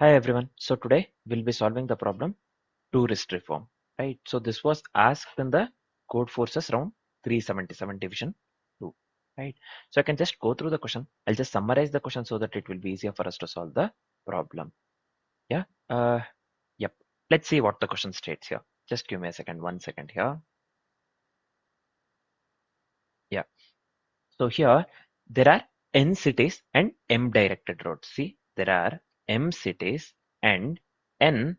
Hi everyone. So today we'll be solving the problem tourist reform, right? So this was asked in the Codeforces round 377 division 2, right? So I can just go through the question. I'll just summarize the question so that it will be easier for us to solve the problem. Yeah. Yep. Let's see what the question states here. Just give me a second, 1 second here. Yeah. So here there are N cities and M directed roads. See, there are M cities and N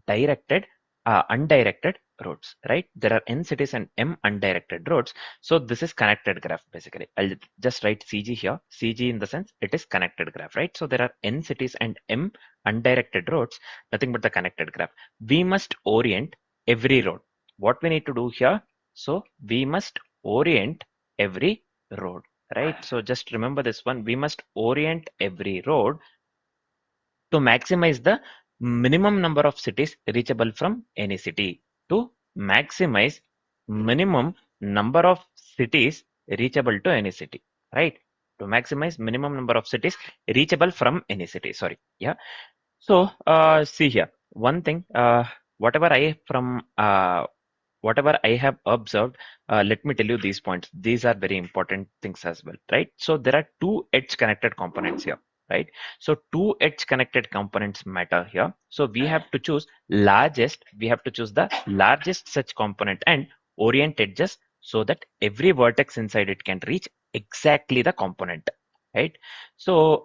directed undirected roads, right? There are N cities and M undirected roads. So this is connected graph basically. I'll just write CG here. CG in the sense it is connected graph, right? So there are N cities and M undirected roads, nothing but the connected graph. We must orient every road. What we need to do here? So we must orient every road, right? So just remember this one. We must orient every road to maximize the minimum number of cities reachable from any city. To maximize minimum number of cities reachable to any city, right? To maximize minimum number of cities reachable from any city. Sorry. Yeah. So see here. One thing, whatever I from whatever I have observed, let me tell you these points. These are very important things as well, right? So there are two edge connected components here, right? So two edge connected components matter here. So we have to choose largest, we have to choose the largest such component and orient edges so that every vertex inside it can reach exactly the component, right? So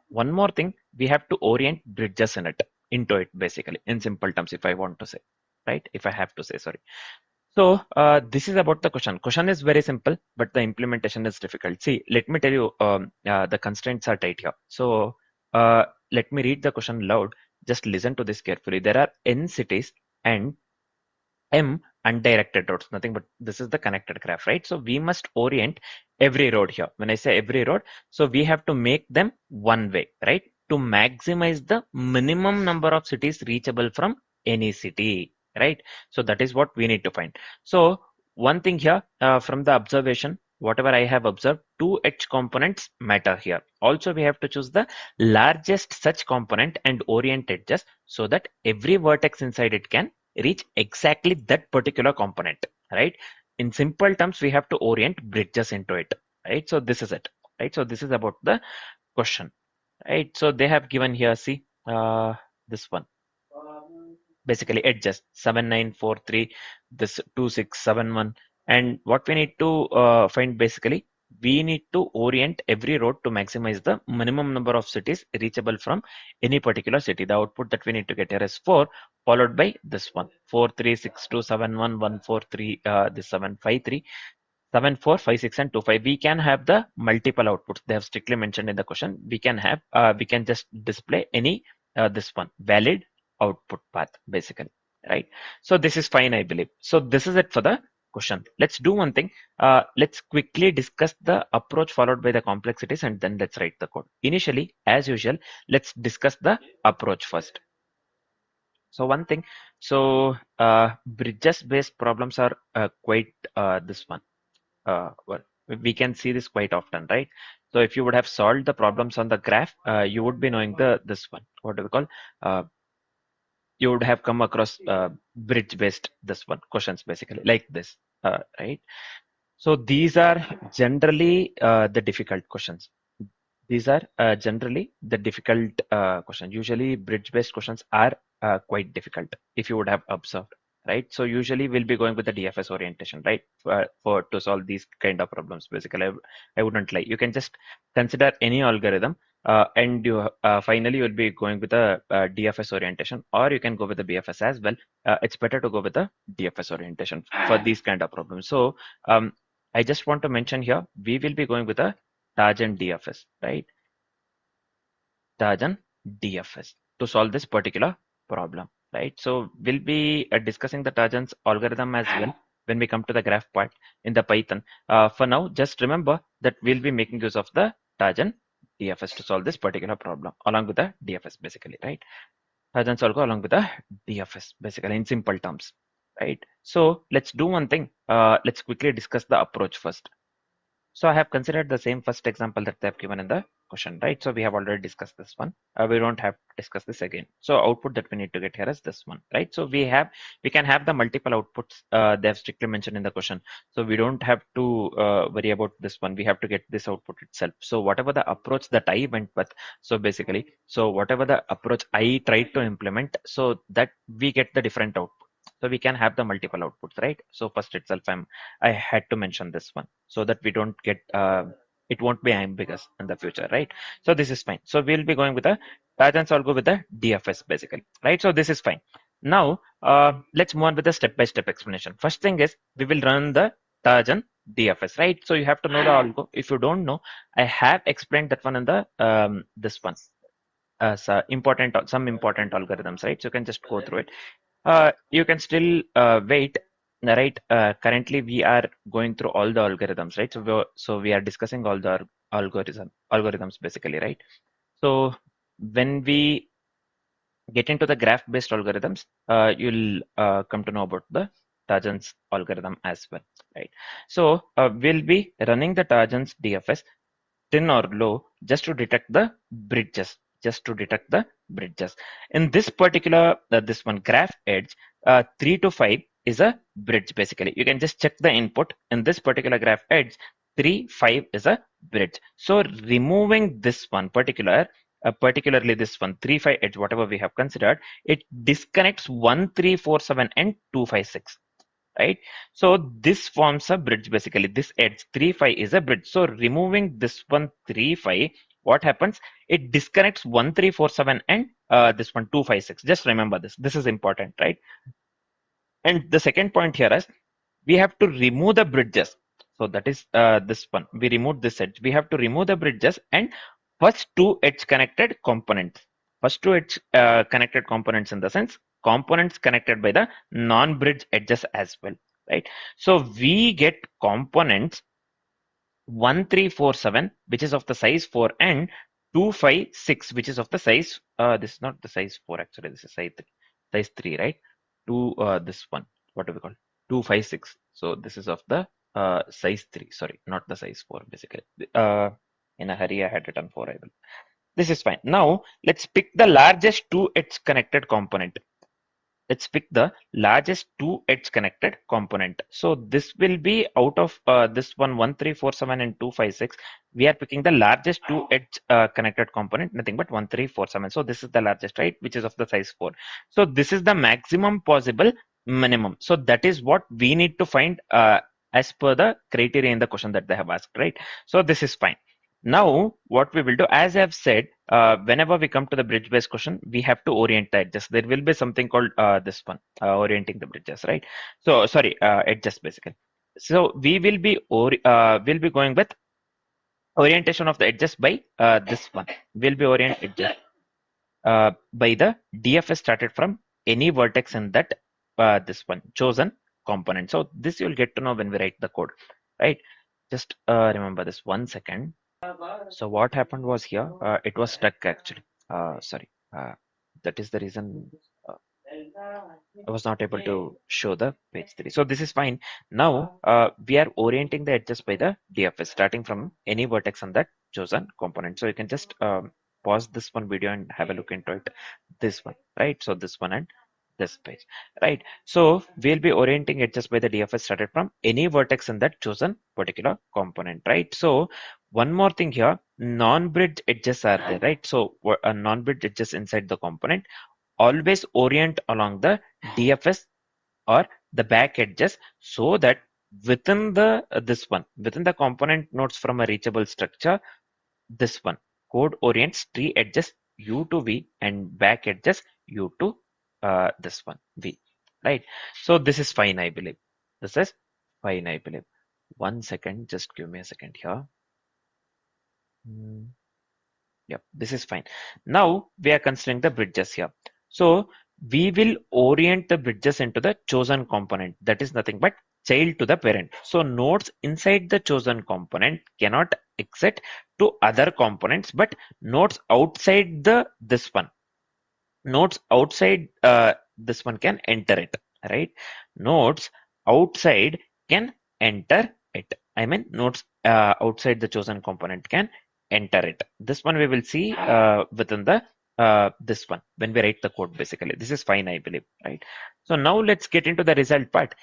one more thing, we have to orient bridges in it, into it basically, in simple terms, if I want to say, right? If I have to say, sorry. So this is about the question. Question is very simple, but the implementation is difficult. See, let me tell you, the constraints are tight here. So let me read the question loud. Just listen to this carefully. There are N cities and M undirected roads. Nothing but this is the connected graph, right? So we must orient every road here. When I say every road, so we have to make them one way, right? To maximize the minimum number of cities reachable from any city, right? So that is what we need to find. So one thing here from the observation, whatever I have observed, two edge components matter here. Also, we have to choose the largest such component and orient it just so that every vertex inside it can reach exactly that particular component, right? In simple terms, we have to orient bridges into it, right? So this is it, right? So this is about the question, right? So they have given here, see, this one, basically edges 7943, this 2671, and what we need to find basically, we need to orient every road to maximize the minimum number of cities reachable from any particular city. The output that we need to get here is 4 followed by this one, 436271143, this 753 7456 and 25. We can have the multiple outputs. They have strictly mentioned in the question. We can have we can just display any this one valid output path basically, right? So this is fine, I believe. So this is it for the question. Let's do one thing. Let's quickly discuss the approach followed by the complexities and then let's write the code. Initially, as usual, let's discuss the approach first. So one thing, so bridges based problems are quite this one, well, we can see this quite often, right? So if you would have solved the problems on the graph, you would be knowing the this one. What do we call? Uh, you would have come across bridge-based this one questions basically like this, right? So these are generally the difficult questions. These are generally the difficult questions. Usually, bridge-based questions are quite difficult if you would have observed, right? So usually we'll be going with the DFS orientation, right? For to solve these kind of problems. Basically, I wouldn't lie. You can just consider any algorithm, and you finally you'll be going with a, DFS orientation, or you can go with the BFS as well. It's better to go with the DFS orientation for these kind of problems. So I just want to mention here, we will be going with a Tajan DFS, right? Tajan DFS to solve this particular problem, right? So we'll be discussing the Tajan's algorithm as well when we come to the graph part in the Python. For now, just remember that we'll be making use of the Tajan DFS to solve this particular problem along with the DFS basically, right? Tajan's algo along with the DFS basically in simple terms, right? So let's do one thing. Let's quickly discuss the approach first. So I have considered the same first example that they have given in the question, right? So we have already discussed this one. We don't have to discuss this again. So output that we need to get here is this one, right? So we can have the multiple outputs they have strictly mentioned in the question. So we don't have to worry about this one. We have to get this output itself. So whatever the approach that I went with, so basically, so whatever the approach I tried to implement, so that we get the different output. So we can have the multiple outputs, right? So first itself, I had to mention this one so that we don't get it won't be ambiguous in the future, right? So this is fine. So we'll be going with the patterns. I'll go with the DFS basically, right? So this is fine. Now let's move on with the step-by-step explanation. First thing is we will run the Tajan DFS, right? So you have to know the algo. If you don't know, I have explained that one in the this one as important some important algorithms, right? So you can just go through it. You can still wait, right? Currently, we are going through all the algorithms, right? So we are discussing all the algorithms basically, right? So when we get into the graph-based algorithms, you'll come to know about the Tajan's algorithm as well, right? So we'll be running the Tajan's DFS thin or low just to detect the bridges, in this particular this one graph edge, 3 to 5 is a bridge basically. You can just check the input in this particular graph edge. 3 5 is a bridge. So removing this one particularly this one 3 5 edge, whatever we have considered, it disconnects 1 3 4 7 and 2 5 6, right? So this forms a bridge basically. This edge 3 5 is a bridge. So removing this one 3 5, what happens? It disconnects 1 3 4 7 and this one 2 5 6. Just remember this. This is important, right? And the second point here is we have to remove the bridges. So that is this one. We remove this edge. We have to remove the bridges and first two edge connected components. First two edge connected components in the sense components connected by the non-bridge edges as well, right? So we get components 1347, which is of the size 4, and 256, which is of the size, this is not the size 4 actually, this is size 3, right? This one, what do we call? 256. So this is of the size 3, sorry, not the size 4, basically. In a hurry, I had written 4, I will. This is fine. Now, let's pick the largest two edge connected component. Let's pick the largest two edge connected component. So this will be out of this one 1347 and 256. We are picking the largest two edge connected component, nothing but 1347. So this is the largest, right? Which is of the size 4. So this is the maximum possible minimum. So that is what we need to find as per the criteria in the question that they have asked, right? So this is fine. Now, what we will do, as I have said, whenever we come to the bridge-based question, we have to orient the edges. There will be something called this one, orienting the bridges, right? So, sorry, edges basically. So we will be going with orientation of the edges by this one. We'll be orient edges by the DFS started from any vertex in that this one chosen component. So this you'll get to know when we write the code, right? Just remember this 1 second. So what happened was here, it was stuck actually. Sorry, that is the reason I was not able to show the page 3. So this is fine. Now we are orienting the edges by the DFS starting from any vertex on that chosen component. So you can just pause this one video and have a look into it. This one, right? So this one and this page, right? So we'll be orienting edges by the DFS started from any vertex in that chosen particular component, right? So one more thing here, non-bridge edges are there, right? So non-bridge edges inside the component always orient along the DFS or the back edges so that within the this one within the component nodes from a reachable structure, this one code orients tree edges u to v and back edges u to this one v, right? So this is fine, I believe. This is fine, I believe. 1 second, just give me a second here. Yep, this is fine. Now we are considering the bridges here. So we will orient the bridges into the chosen component. That is nothing but child to the parent. So nodes inside the chosen component cannot exit to other components, but nodes outside the this one, nodes outside this one can enter it, right? Nodes outside can enter it. I mean, nodes outside the chosen component can enter it. This one we will see within the this one when we write the code basically. This is fine, I believe, right? So now let's get into the result part.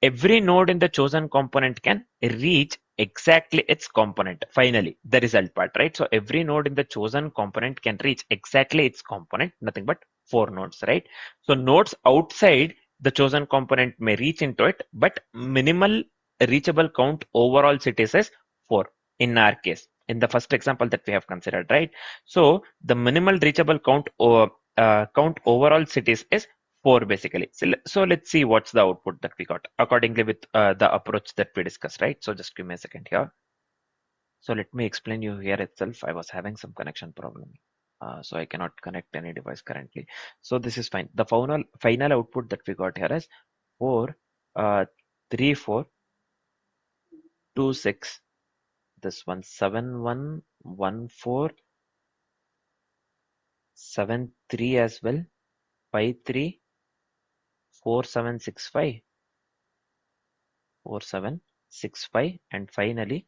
Every node in the chosen component can reach exactly its component. Finally, the result part, right? So every node in the chosen component can reach exactly its component, nothing but 4 nodes, right? So nodes outside the chosen component may reach into it, but minimal reachable count overall cities is 4 in our case, in the first example that we have considered, right? So the minimal reachable count or count overall cities is 4 basically. So let's see what's the output that we got accordingly with the approach that we discussed, right? So just give me a second here. So let me explain you here itself. I was having some connection problem. So I cannot connect any device currently. So this is fine. The final output that we got here is 4, 3, 4, 2, 6. This one 7, 1, 1, 4, 7, 3 as well. 5, 3, 4, 7, 6, 5. 4, 7, 6, 5, and finally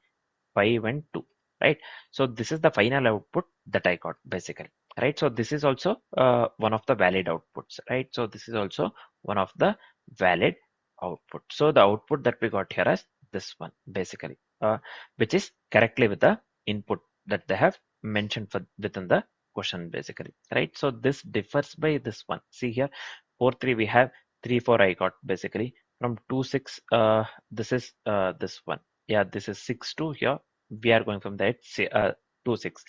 5 and 2, right? So this is the final output that I got basically, right? So this is also one of the valid outputs, right? So this is also one of the valid output. So the output that we got here is this one basically, which is correctly with the input that they have mentioned for within the question basically, right? So this differs by this one. See here, 4, 3 we have, 3, 4 I got basically. From 2, 6, this is this one. Yeah, this is 6, 2 here. We are going from that 2, 6,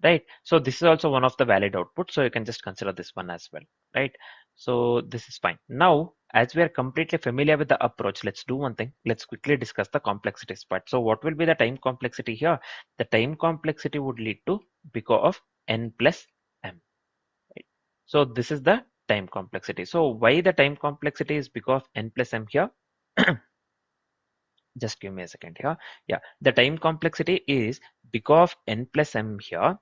right? So this is also one of the valid outputs. So you can just consider this one as well, right? So this is fine. Now, as we are completely familiar with the approach, let's do one thing. Let's quickly discuss the complexities part. So what will be the time complexity here? The time complexity would lead to because of n plus m, right? So this is the time complexity. So why the time complexity is because of n plus m here? Just give me a second here. Yeah, the time complexity is because of n plus m here,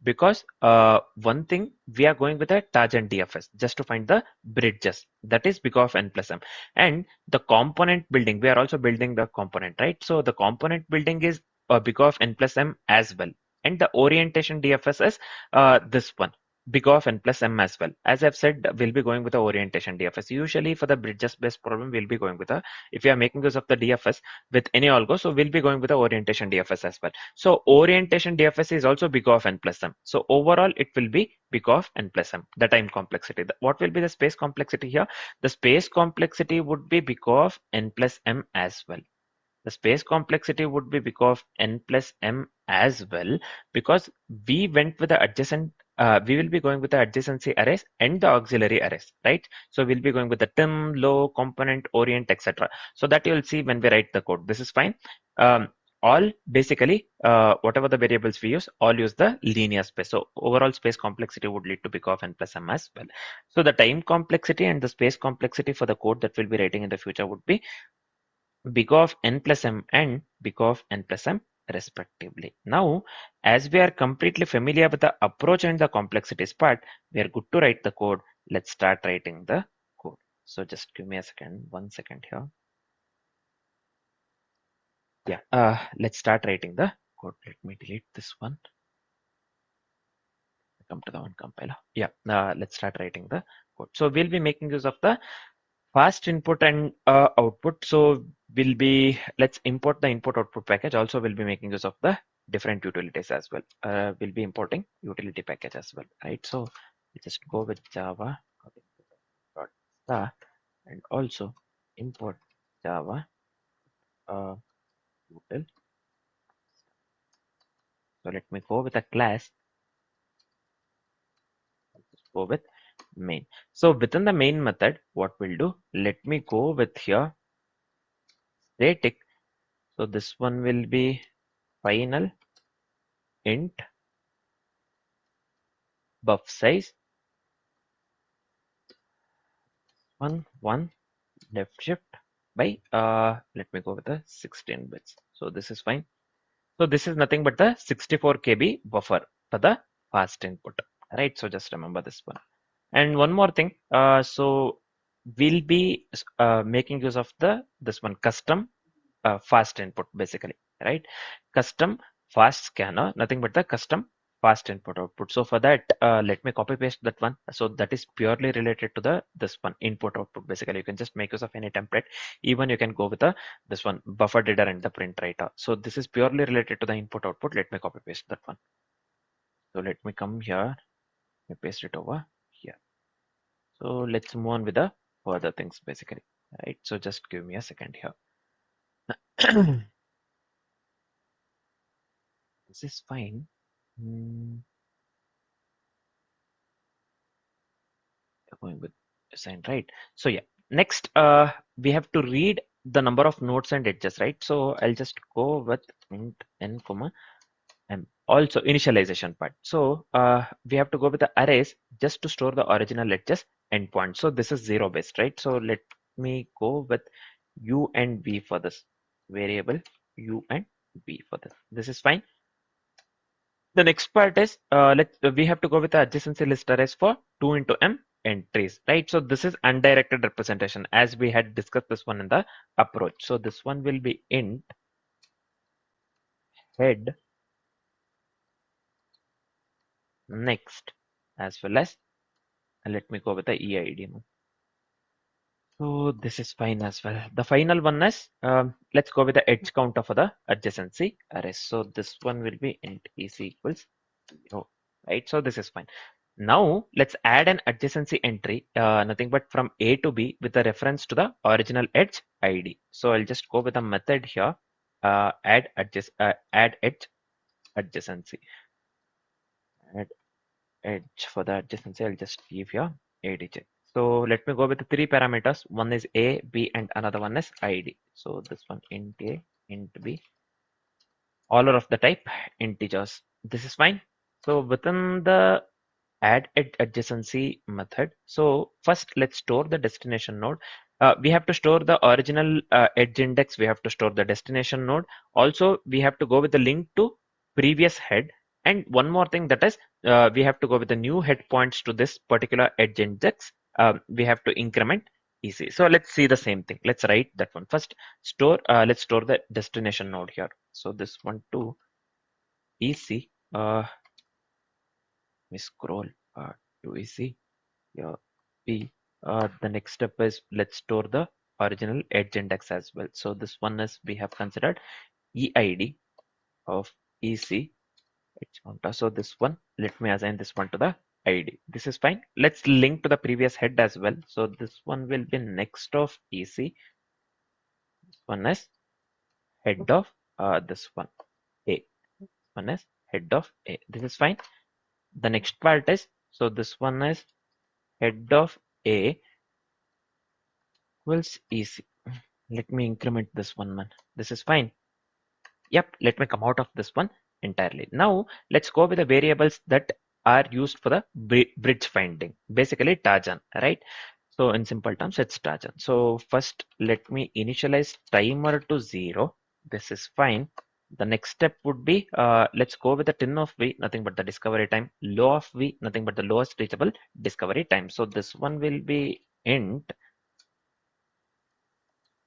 because one thing, we are going with a tangent DFS just to find the bridges. That is because of n plus m. And the component building, we are also building the component, right? So the component building is because of n plus m as well. And the orientation DFS is this one, because of n plus m as well. As I've said, we'll be going with the orientation DFS. Usually for the bridges based problem, we'll be going with a, if you are making use of the DFS with any algo, so we'll be going with the orientation DFS as well. So orientation DFS is also big of n plus m. So overall it will be big of n plus m, the time complexity. What will be the space complexity here? The space complexity would be big of n plus m as well. The space complexity would be because of n plus m as well, because we went with the adjacent, we will be going with the adjacency arrays and the auxiliary arrays, right? So we'll be going with the tim, low, component, orient, etc. So that you'll see when we write the code. This is fine. All basically, whatever the variables we use, all use the linear space. So overall space complexity would lead to big of n plus m as well. So the time complexity and the space complexity for the code that we'll be writing in the future would be big of n plus m and big of n plus m respectively. Now, as we are completely familiar with the approach and the complexities part, we are good to write the code. Let's start writing the code. So just give me a second, 1 second here. Yeah, let's start writing the code. Let me delete this one. Come to the one compiler. Yeah, let's start writing the code. So we'll be making use of the fast input and output. So let's import the input output package. Also we'll be making use of the different utilities as well. We'll be importing utility package as well, right? So we just go with Java dot start and also import Java util. So let me go with a class. Just go with main. So within the main method, what we'll do, let me go with here static. So this one will be final int buff size 1 left shift by let me go with the 16 bits. So this is fine. So this is nothing but the 64 KB buffer for the fast input, right? So just remember this one. And one more thing, so we'll be making use of the this one custom fast input basically, right? Custom fast scanner, nothing but the custom fast input output. So for that, let me copy paste that one. So that is purely related to the this one input output. Basically, you can just make use of any template. Even you can go with the this one buffer header and the print writer. So this is purely related to the input output. Let me copy paste that one. So let me come here and paste it over here. So let's move on with the further things basically. Right. So just give me a second here. This is fine. Hmm, going with assign, right? So yeah, next we have to read the number of nodes and edges, right? So I'll just go with int n comma m. Also initialization part. So we have to go with the arrays just to store the original edges endpoint. So this is zero based, right? So let me go with u and v for this variable u and v for this. This is fine. The next part is we have to go with the adjacency list arrays for 2 into m entries, right? So this is undirected representation as we had discussed this one in the approach. So this one will be int head next as well as let me go with the EID now. So this is fine as well. The final one is let's go with the edge counter for the adjacency arrays. So this one will be int ec equals 0, right? So this is fine. Now let's add an adjacency entry, nothing but from A to B with a reference to the original edge ID. So I'll just go with a method here, add edge adjacency. Add edge for the adjacency. I'll just give here ADJ. So let me go with the three parameters. One is A, B, and another one is ID. So this one int A, int B, all are of the type integers. This is fine. So within the add adjacency method. So first let's store the destination node. We have to store the original edge index. We have to store the destination node. Also, we have to go with the link to previous head. And one more thing, that is we have to go with the new head points to this particular edge index. We have to increment EC. So let's see the same thing. Let's write that one first. Let's store the destination node here. So this one to EC. Me scroll to EC. Yeah, P. The next step is let's store the original edge index as well. So this one is we have considered EID of EC edge counter. So this one, let me assign this one to the ID. This is fine. Let's link to the previous head as well. So this one will be next of EC. This one is head of this one A. One is head of A. This is fine. The next part is so this one is head of A equals EC. Let me increment this one, man. This is fine. Yep, let me come out of this one entirely. Now, let's go with the variables that are used for the bridge finding. Basically, Tajan, right? So, in simple terms, it's Tajan. So, first, let me initialize timer to 0. This is fine. The next step would be, let's go with the tin of V, nothing but the discovery time. Low of V, nothing but the lowest reachable discovery time. So, this one will be int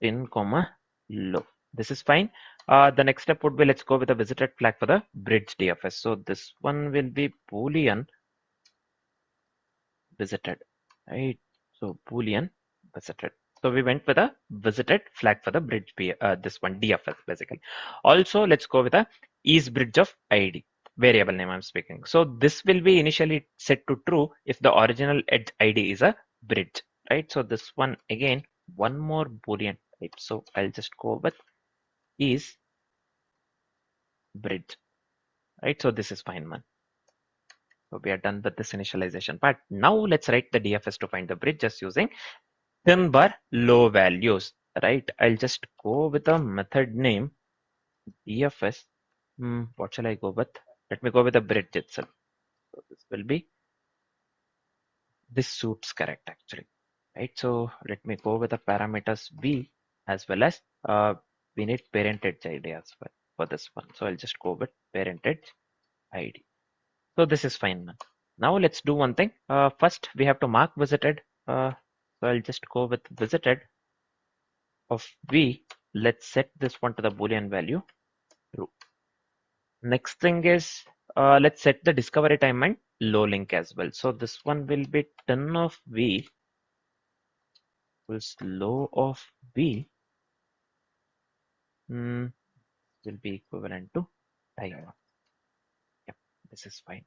in comma low. This is fine. The next step would be let's go with a visited flag for the bridge DFS. So this one will be Boolean visited, right? So Boolean visited. So we went with a visited flag for the bridge this one DFS basically. Also, let's go with a is bridge of ID variable name I'm speaking. So this will be initially set to true if the original edge ID is a bridge, right? So this one again, one more Boolean type. So I'll just go with is bridge, right? So this is fine, man. So we are done with this initialization part. Now let's write the DFS to find the bridge just using thin bar low values, right? I'll just go with a method name DFS. What shall I go with? Let me go with the bridge itself. So this will be, this suits correct actually, right? So let me go with the parameters V as well as we need parentage ID as well for this one. So I'll just go with parentage ID. So this is fine, man. Now let's do one thing. First, we have to mark visited. So I'll just go with visited of V. Let's set this one to the Boolean value Next thing is let's set the discovery time and low link as well. So this one will be ton of v equals low of v will be equivalent to time. Yep, this is fine.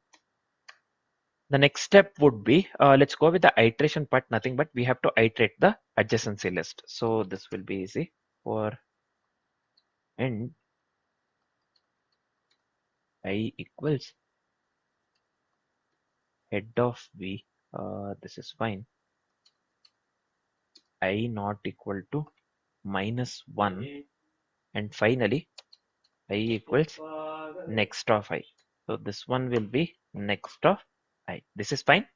The next step would be let's go with the iteration part. Nothing but we have to iterate the adjacency list. So this will be easy for end I equals head of v. This is fine. I not equal to -1, and finally I equals next of I. So this one will be next of I. This is fine.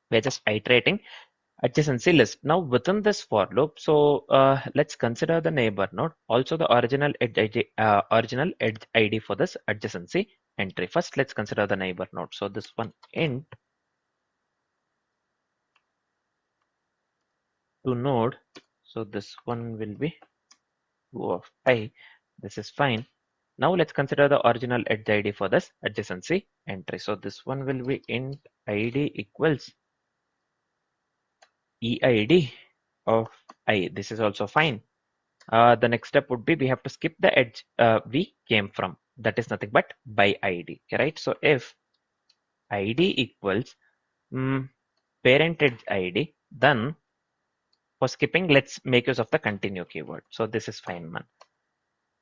We're just iterating adjacency list. Now within this for loop, so let's consider the neighbor node, also the original edge ID for this adjacency entry. First, let's consider the neighbor node. So this one int to node. So this one will be 2 of I. This is fine. Now let's consider the original edge ID for this adjacency entry. So this one will be int ID equals EID of I. This is also fine. The next step would be we have to skip the edge we came from. That is nothing but by ID, right? So if ID equals parent edge ID, then for skipping, let's make use of the continue keyword. So this is fine, man.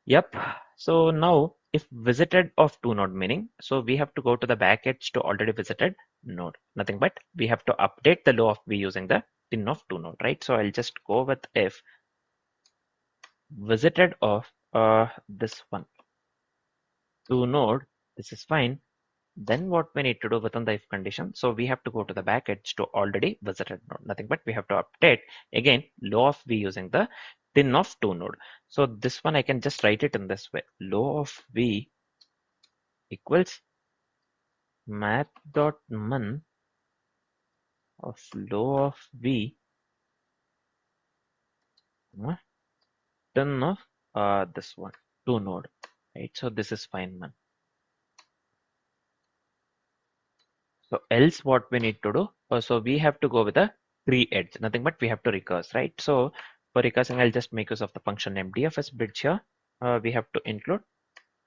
Yep. So now if visited of two node meaning, so we have to go to the back edge to already visited node. Nothing but we have to update the low of v using the tin of two node, right? So I'll just go with if visited of this one two node, this is fine. Then what we need to do within the if condition, so we have to go to the back edge to already visited node. Nothing but we have to update again low of v using the tin of two node. So this one I can just write it in this way. Low of v equals math.mun of low of v tin of this one two node, right? So this is fine, man. So else what we need to do, so we have to go with a tree edge, nothing but we have to recurse, right? So for recursing, I'll just make use of the function mdfs bridge here. We have to include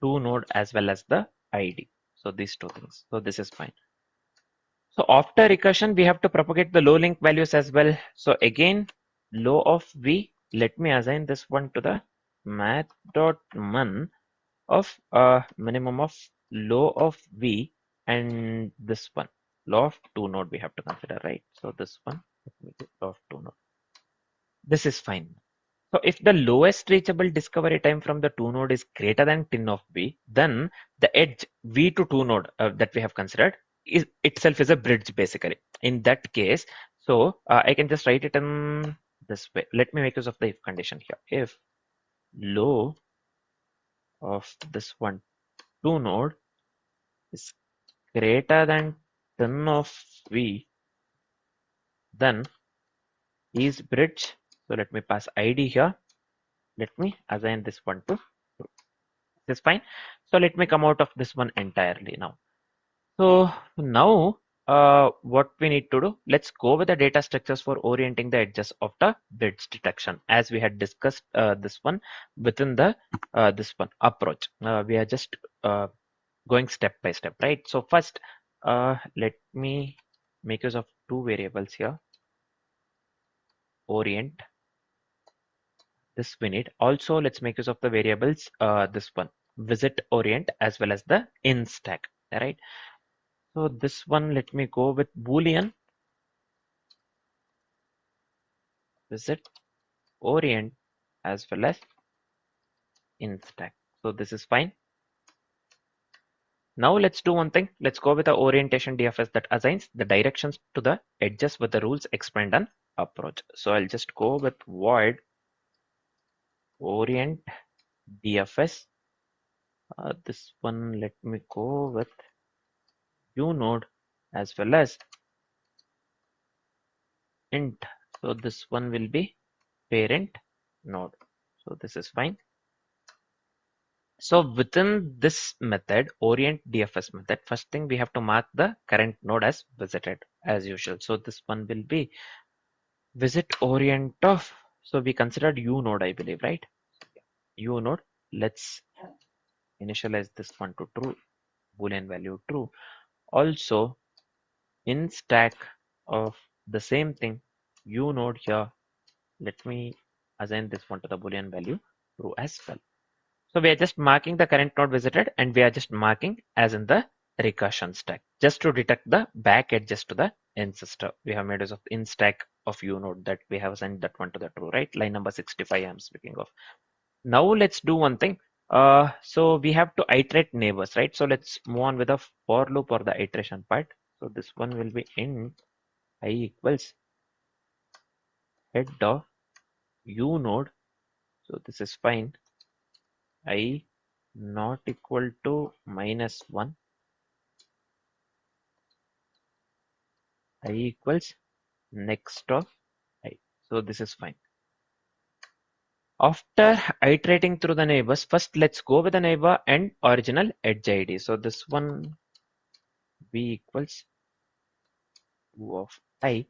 two node as well as the ID. So these two things. So this is fine. So after recursion, we have to propagate the low link values as well. So again, low of v, let me assign this one to the math.mun of minimum of low of v, and this one law of two node we have to consider, right? So this one, let me do law of two node. This is fine. So if the lowest reachable discovery time from the two node is greater than 10 of v, then the edge v to two node that we have considered is itself is a bridge basically. In that case, so I can just write it in this way. Let me make use of the if condition here. If low of this one two node is greater than 10 of v, then is bridge. So let me pass id here. Let me assign this one to 2. This is fine. So let me come out of this one entirely now. So now what we need to do, let's go with the data structures for orienting the edges of the bridge detection, as we had discussed this one within the this one approach. We are just going step by step, right? So first, let me make use of two variables here. Orient, this we need. Also, let's make use of the variables, this one, visit orient, as well as the in stack, right? So this one, let me go with Boolean visit orient as well as in stack. So this is fine. Now let's do one thing. Let's go with the orientation DFS that assigns the directions to the edges with the rules explained on approach. So I'll just go with void orient DFS. This one, let me go with unode as well as int. So this one will be parent node. So this is fine. So within this method, orient DFS method, first thing we have to mark the current node as visited as usual. So this one will be visit orient of, so we considered U node, I believe, right? U node. Let's initialize this one to true, boolean value true. Also in stack of the same thing, U node here, let me assign this one to the boolean value true as well. So we are just marking the current node visited, and we are just marking as in the recursion stack just to detect the back edges to the ancestor. We have made use of in stack of U node that we have assigned that one to the true, right? Line number 65 I'm speaking of. Now let's do one thing. So we have to iterate neighbors, right? So let's move on with the for loop or the iteration part. So this one will be int I equals head of U node. So this is fine. I not equal to -1. I equals next of I. So this is fine. After iterating through the neighbors, first let's go with the neighbor and original edge ID. So this one v equals 2 of I.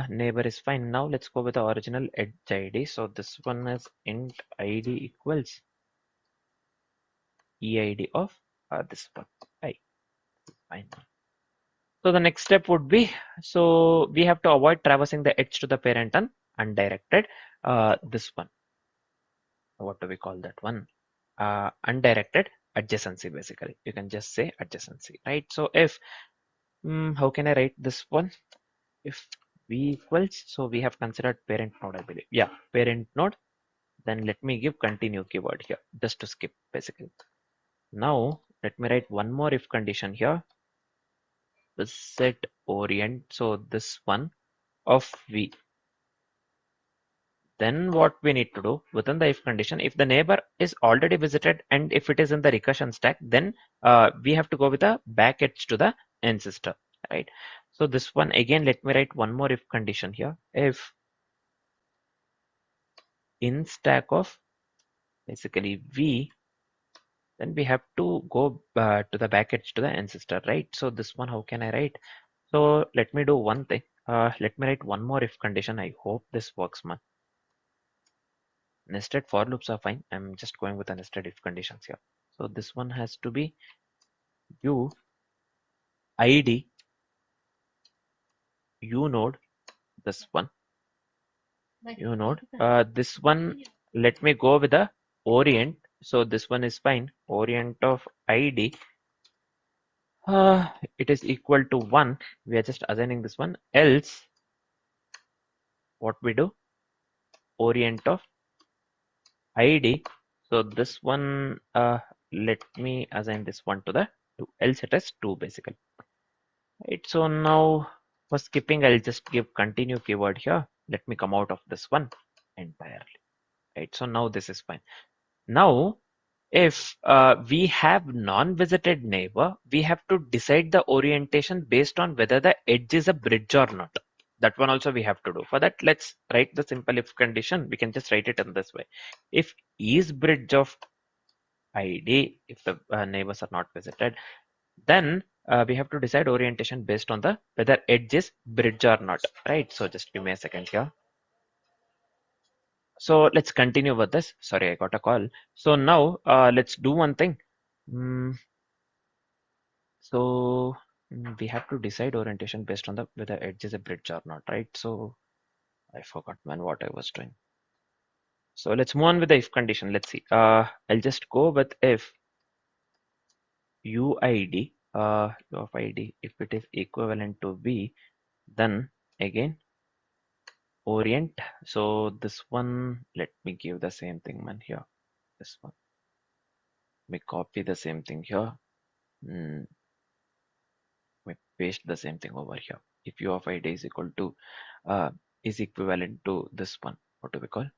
Neighbor is fine. Now let's go with the original edge ID. So this one is int ID equals EID of this one I. Fine. So the next step would be, so we have to avoid traversing the edge to the parent and undirected. This one, what do we call that one? Undirected adjacency, basically. You can just say adjacency, right? So if, how can I write this one? If v equals, so we have considered parent node, I believe. Yeah, parent node. Then let me give continue keyword here, just to skip, basically. Now, let me write one more if condition here. The set orient, so this one of v. Then what we need to do within the if condition, if the neighbor is already visited and if it is in the recursion stack, then we have to go with the back edge to the ancestor, right? So this one again, let me write one more if condition here. If in stack of basically v, then we have to go to the back edge to the ancestor, right? So this one, how can I write? So let me do one thing. Let me write one more if condition. I hope this works, man. Nested for loops are fine. I'm just going with the nested if conditions here. So this one has to be u id u node, this one u node. This one, let me go with the orient. So this one is fine. Orient of id. It is equal to 1. We are just assigning this one. Else, what we do? Orient of id. So this one, let me assign this one to the 2. Else it is 2 basically. Right, so now for skipping, I'll just give continue keyword here. Let me come out of this one entirely. Right, so now this is fine. Now, if we have non-visited neighbor, we have to decide the orientation based on whether the edge is a bridge or not. That one also we have to do. For that, let's write the simple if condition. We can just write it in this way. If is bridge of ID, if the neighbors are not visited, then we have to decide orientation based on the whether edge is bridge or not, right? So just give me a second here. So let's continue with this. Sorry, I got a call. So now let's do one thing. We have to decide orientation based on the whether edge is a bridge or not, right? So I forgot, man, what I was doing. So let's move on with the if condition. Let's see. I'll just go with if uid of id, if it is equivalent to v, then again orient. So this one, let me give the same thing, man, here. This one, we copy the same thing here. We paste the same thing over here. If u of id is equal to is equivalent to this one, what do we call?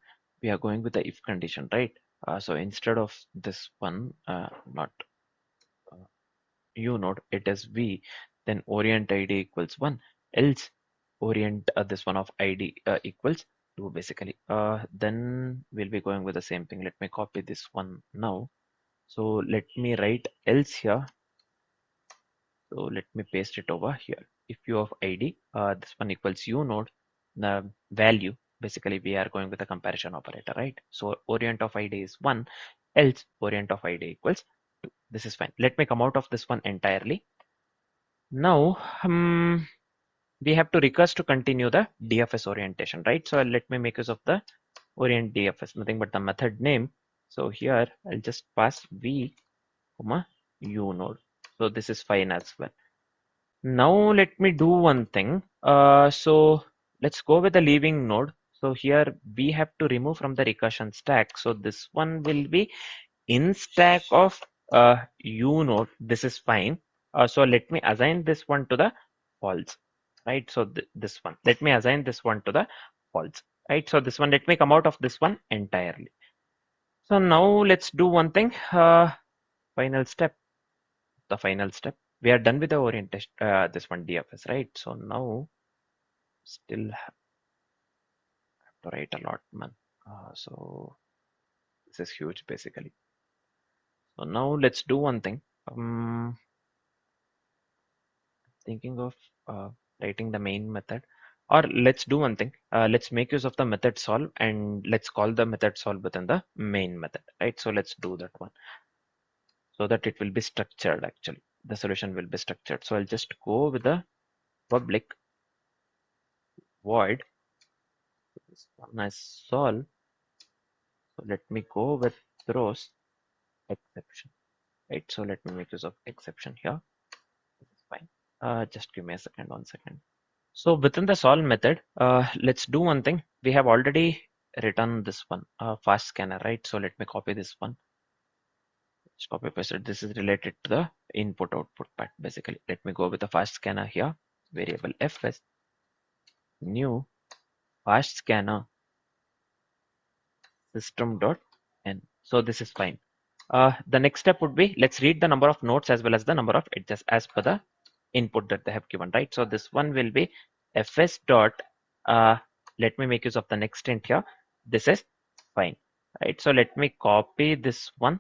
We are going with the if condition, right? So instead of this one, not u node, it is v, then orient id equals 1. Else orient this one of id equals do basically. Then we'll be going with the same thing. Let me copy this one now. So let me write else here. So let me paste it over here. If u of id, this one equals u node, the value, basically we are going with a comparison operator, right? So orient of id is 1, else orient of id equals 2. This is fine. Let me come out of this one entirely. Now, we have to request to continue the DFS orientation, right? So let me make use of the orient DFS, nothing but the method name. So here I'll just pass v, comma, u node. So this is fine as well. Now let me do one thing. So let's go with the leaving node. So here we have to remove from the recursion stack. So this one will be in stack of u node. This is fine. So let me assign this one to the false, right? So this one, let me assign this one to the false, right? So this one, let me come out of this one entirely. So now let's do one thing. Final step. The final step. We are done with the orientation. This one DFS, right? So now still have to write a lot, man. So this is huge, basically. So now let's do one thing. Thinking of writing the main method, or let's do one thing. Let's make use of the method solve and let's call the method solve within the main method, right? So let's do that one so that it will be structured. Actually, the solution will be structured. So I'll just go with the public void. This one is solve. So let me go with throws exception, right? So let me make use of exception here. This is fine. Just give me a second, 1 second. So within the solve method, let's do one thing. We have already written this one, fast scanner, right? So let me copy this one. Just copy paste it. This is related to the input output part. Basically, let me go with the fast scanner here. Variable fs new fast scanner system.n. So this is fine. The next step would be, let's read the number of nodes as well as the number of edges as per the input that they have given, right? So this one will be fs dot, let me make use of the next int here. This is fine, right? So let me copy this one.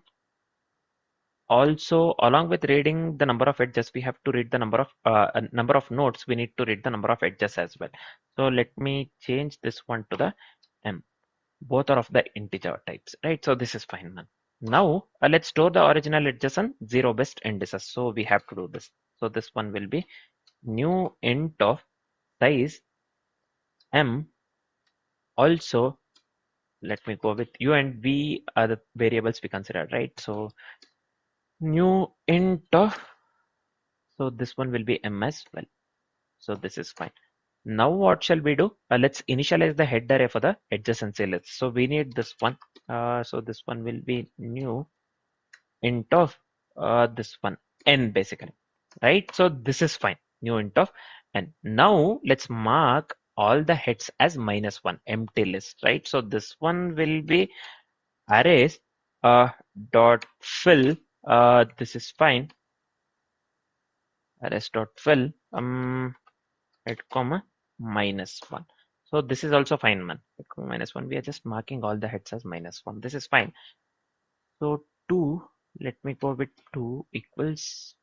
Also, along with reading the number of edges, we have to read the number of nodes. We need to read the number of edges as well. So let me change this one to the m. Both are of the integer types, right? So this is fine, man. Now let's store the original edges on 0 best indices. So we have to do this. So this one will be new int of size m. Also, let me go with u and v are the variables we consider, right? So new int of, so this one will be m as well. So this is fine. Now what shall we do? Let's initialize the head array for the adjacency list. So we need this one. So this one will be new int of this one n, basically, right? So this is fine, new int of n. Now let's mark all the heads as -1, empty list, right? So this one will be arrays dot fill. This is fine, arrays dot fill head comma -1. So this is also fine, man. Head comma -1, we are just marking all the heads as -1. This is fine. So 2, let me go with 2 equals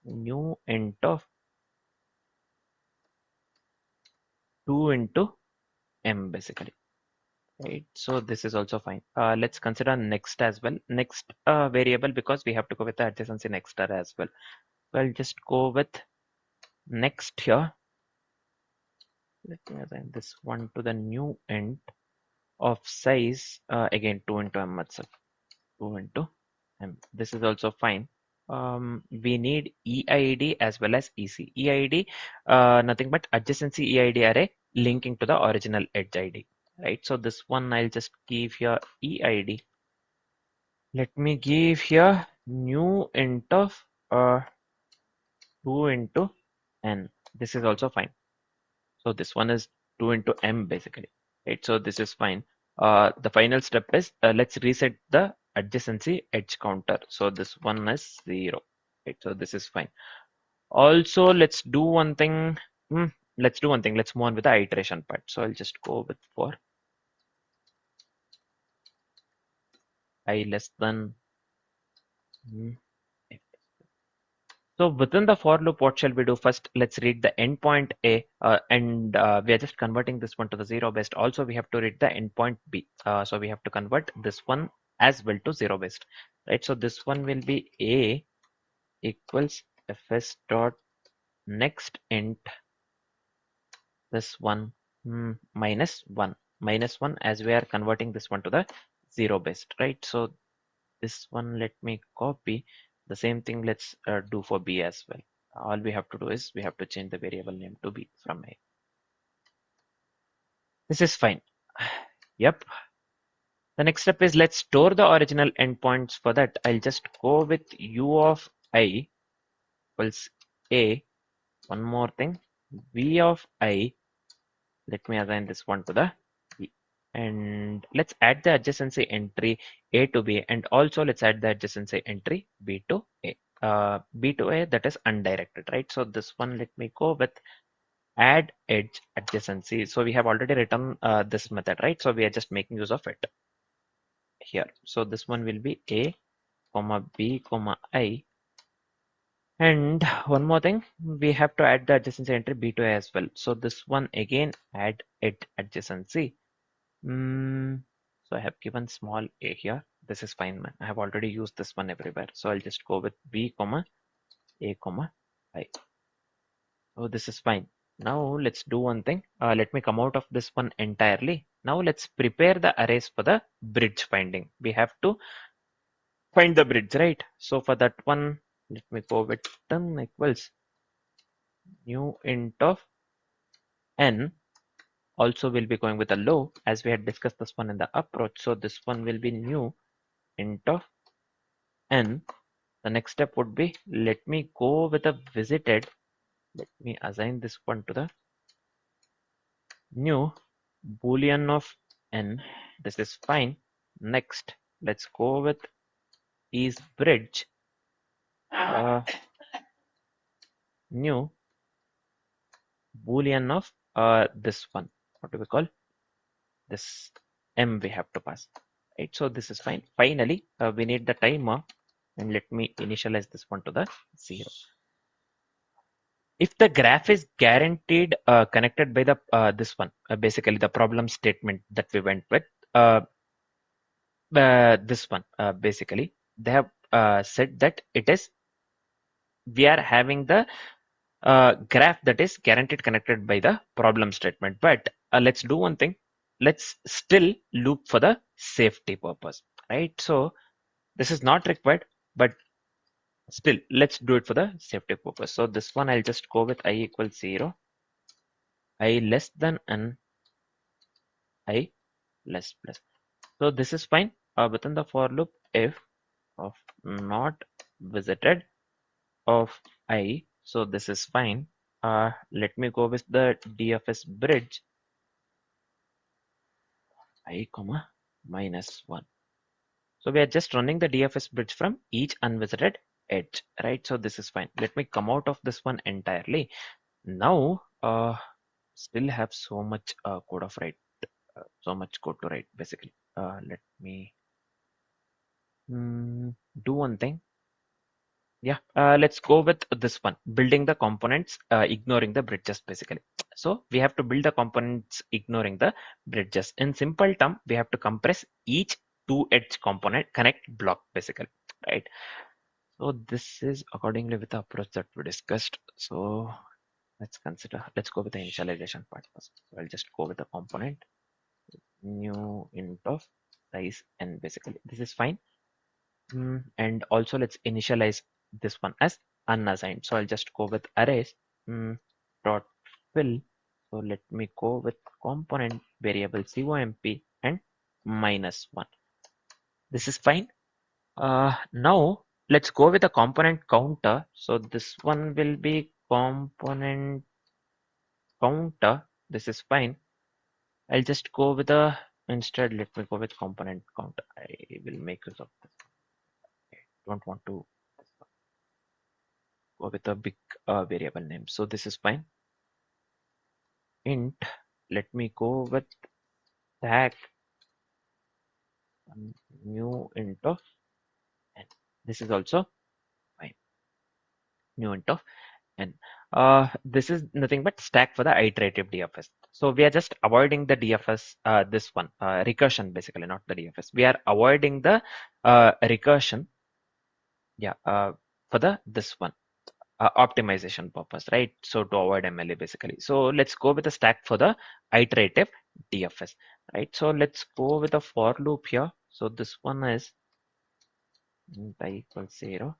new int of 2 into m, basically, right? So this is also fine. Let's consider next as well, next variable, because we have to go with the adjacency next as well. So I'll just go with next here. Let me assign this one to the new int of size, again 2 into m itself, 2 into m. This is also fine. We need EID as well as EC. EID, nothing but adjacency EID array linking to the original edge ID, right? So this one I'll just give here EID. Let me give here new int of 2 into n. This is also fine. So this one is 2 into m, basically, right? So this is fine. The final step is, let's reset the adjacency edge counter. So this one is 0, right? So this is fine. Also, let's do one thing. let's do one thing. Let's move on with the iteration part. So I'll just go with for I less than. hmm, So within the for loop, what shall we do first? Let's read the endpoint A, and we are just converting this one to the zero based. Also, we have to read the endpoint B. So we have to convert this one as well to zero based, right? So this one will be A equals fs dot next int this one minus one as we are converting this one to the zero based, right? So this one, let me copy the same thing. Let's do for B as well. All we have to do is we have to change the variable name to B from A. This is fine. Yep. The next step is let's store the original endpoints. For that, I'll just go with u of I equals A. One more thing, v of I. Let me assign this one to the B. And let's add the adjacency entry A to B, and also let's add the adjacency entry B to A. B to A, that is undirected, right? So this one, let me go with add edge adjacency. So we have already written this method, right? So we are just making use of it here. So this one will be A comma B comma I. And one more thing, we have to add the adjacency entry B to A as well. So this one again, add edge adjacency. So I have given small a here. This is fine, man. I have already used this one everywhere. So I'll just go with B comma A comma I. Oh, this is fine. Now let's do one thing. Let me come out of this one entirely. Now let's prepare the arrays for the bridge finding. We have to find the bridge, right? So for that one, let me go with n equals new int of n. Also, we'll be going with a low as we had discussed this one in the approach. So this one will be new int of n. The next step would be, let me go with a visited. Let me assign this one to the new boolean of n. This is fine. Next, let's go with is bridge new boolean of this one. What do we call this? M we have to pass. Right. So this is fine. Finally, we need the timer, and let me initialize this one to the 0. If the graph is guaranteed connected by the this one, basically the problem statement that we went with, uh, this one, basically they have said that it is we are having the graph that is guaranteed connected by the problem statement. But let's do one thing. Let's still loop for the safety purpose, right? So this is not required, but still let's do it for the safety purpose. So this one I'll just go with I equals 0, I less than n, I less plus. So this is fine. Within the for loop, if of not visited of I, so this is fine. Let me go with the DFS bridge I comma minus 1. So we are just running the DFS bridge from each unvisited edge, right? So this is fine. Let me come out of this one entirely. Now, still have so much code of write, so much code to write basically. Let me do one thing. Yeah, let's go with this one, building the components, ignoring the bridges basically. So we have to build the components ignoring the bridges. In simple term, we have to compress each two edge component connect block basically, right? So this is accordingly with the approach that we discussed. So let's go with the initialization part first. So I'll just go with the component new int of size and basically this is fine. And also let's initialize this one as unassigned. So I'll just go with arrays dot fill. So let me go with component variable comp and -1. This is fine. Now let's go with the component counter. So this one will be component counter. This is fine. I'll just go with a instead. Let me go with component count. I will make use of this. I don't want to go with a big variable name. So this is fine. int, let me go with stack new int of n. This is also fine. New int of n. This is nothing but stack for the iterative DFS. So we are just avoiding the DFS, this one, recursion basically, not the DFS. We are avoiding the recursion, yeah, for the this one. Optimization purpose, right? So to avoid MLA basically. So let's go with the stack for the iterative DFS, right? So let's go with a for loop here. So this one is I equals 0,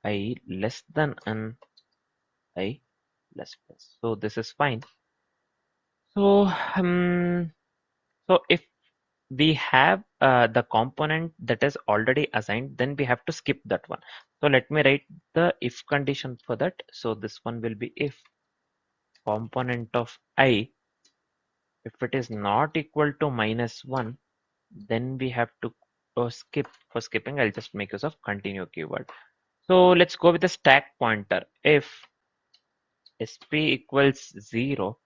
I less than n, I less plus. So this is fine. So so if we have the component that is already assigned, then we have to skip that one. So let me write the if condition for that. So this one will be if component of I, if it is not equal to -1, then we have to skip. For skipping, I'll just make use of continue keyword. So let's go with the stack pointer. If sp equals 0,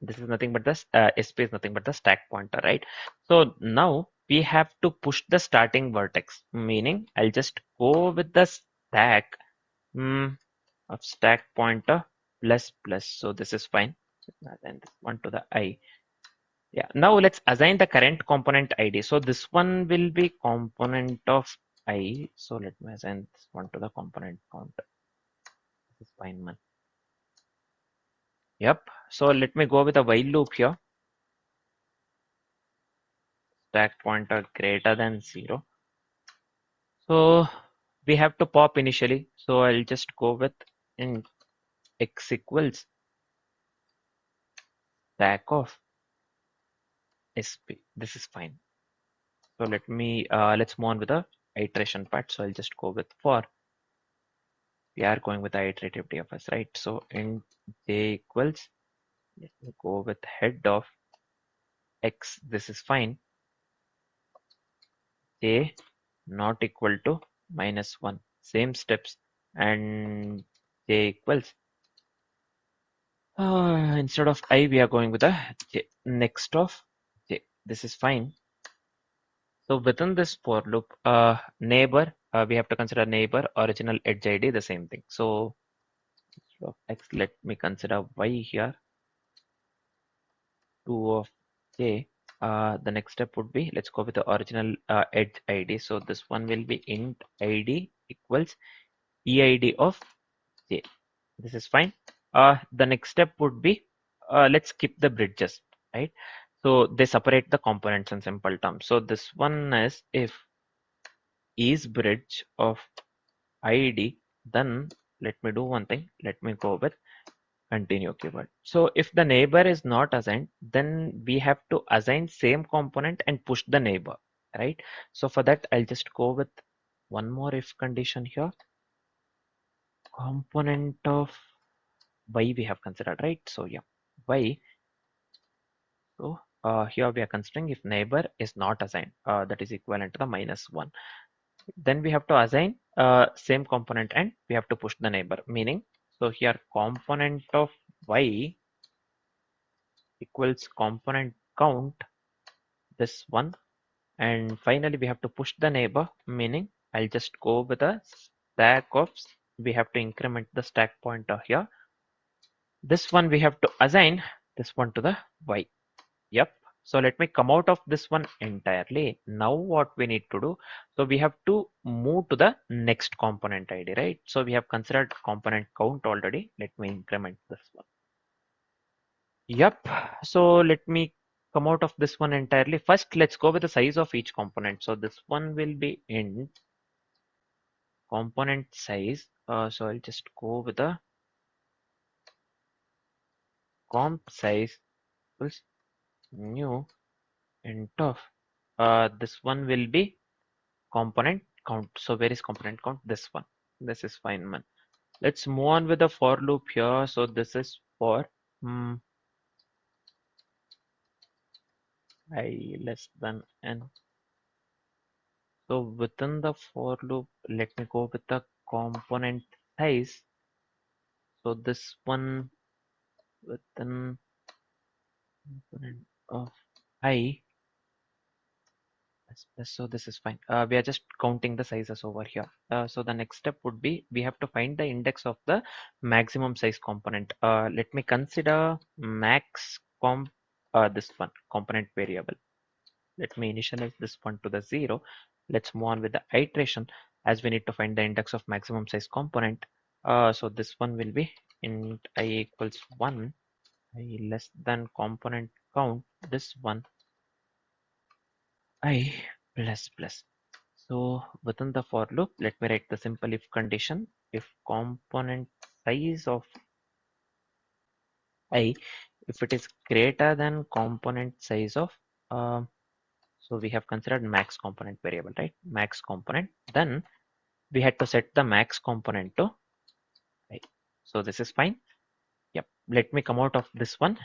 this is nothing but the sp is nothing but the stack pointer, right? So now we have to push the starting vertex, meaning I'll just go with the stack of stack pointer plus plus. So this is fine. And this one to the I. Yeah, now let's assign the current component ID. So this one will be component of I. So let me assign this one to the component count. This is fine, man. Yep. So let me go with a while loop here. Stack pointer greater than 0. So we have to pop initially. So I'll just go with in x equals stack of sp. This is fine. So let's move on with the iteration part. So I'll just go with for. We are going with the iterative DFS, right? So int j equals, let me go with head of x. This is fine. J not equal to -1. Same steps, and j equals, instead of I, we are going with a j. Next of j. This is fine. So within this for loop, neighbor, we have to consider neighbor, original edge ID, the same thing. So instead of x, let me consider y here. 2 of j. The next step would be, let's go with the original edge ID. So this one will be int ID equals EID of j. This is fine. The next step would be, let's skip the bridges, right? So they separate the components in simple terms. So this one is if is bridge of ID, then let me do one thing. Let me go with continue keyword. So if the neighbor is not assigned, then we have to assign same component and push the neighbor, right? So for that, I'll just go with one more if condition here. Component of y we have considered, right? So yeah, y. So here we are considering if neighbor is not assigned, that is equivalent to the -1. Then we have to assign same component and we have to push the neighbor, meaning, so here component of y equals component count, this one, and finally we have to push the neighbor, meaning I'll just go with a stack of, we have to increment the stack pointer here. This one we have to assign this one to the y. Yep. So let me come out of this one entirely. Now what we need to do, so we have to move to the next component ID, right? So we have considered component count already. Let me increment this one. Yep. So let me come out of this one entirely. First, let's go with the size of each component. So this one will be int component size. So I'll just go with the comp size equals new int of. This one will be component count. So where is component count? This one. This is fine, man. Let's move on with the for loop here. So this is for I less than n. So within the for loop, let me go with the component size. So this one within component of I. So this is fine. We are just counting the sizes over here. So the next step would be we have to find the index of the maximum size component. Let me consider max comp this one component variable. Let me initialize this one to the 0. Let's move on with the iteration as we need to find the index of maximum size component. So this one will be int I equals 1, I less than component count, this one I plus plus. So within the for loop, let me write the simple if condition. If component size of I, if it is greater than component size of, so we have considered max component variable, right? Max component. Then we had to set the max component to I. So this is fine. Yep. Let me come out of this one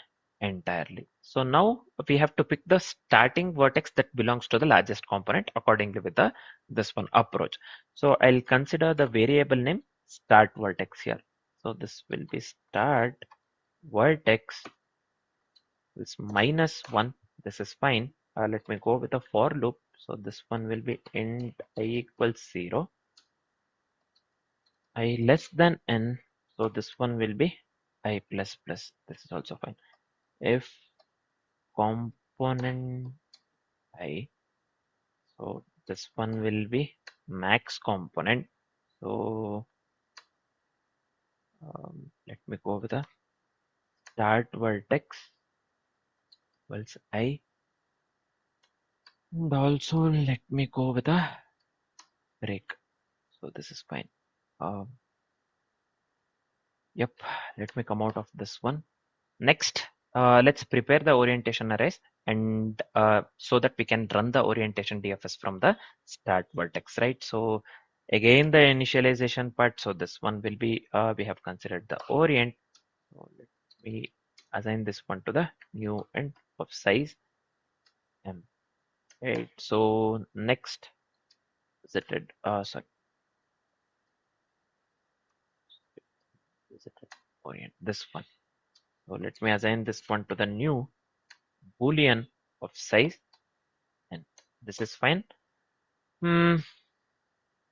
entirely. So now we have to pick the starting vertex that belongs to the largest component accordingly with the this one approach. So I'll consider the variable name start vertex here. So this will be start vertex is -1. This is fine. Let me go with a for loop. So this one will be int I equals 0. I less than n. So this one will be I plus plus. This is also fine. If component I, so this one will be max component. So let me go with a start vertex equals I, and also let me go with a break. So this is fine. Um, yep, let me come out of this one. Next, let's prepare the orientation arrays and so that we can run the orientation DFS from the start vertex, right? So again, the initialization part. So this one will be, we have considered the orient. So let me assign this one to the new end of size M. Right. So next, visited, sorry, visited orient, this one. So let me assign this one to the new Boolean of size and this is fine. Hmm,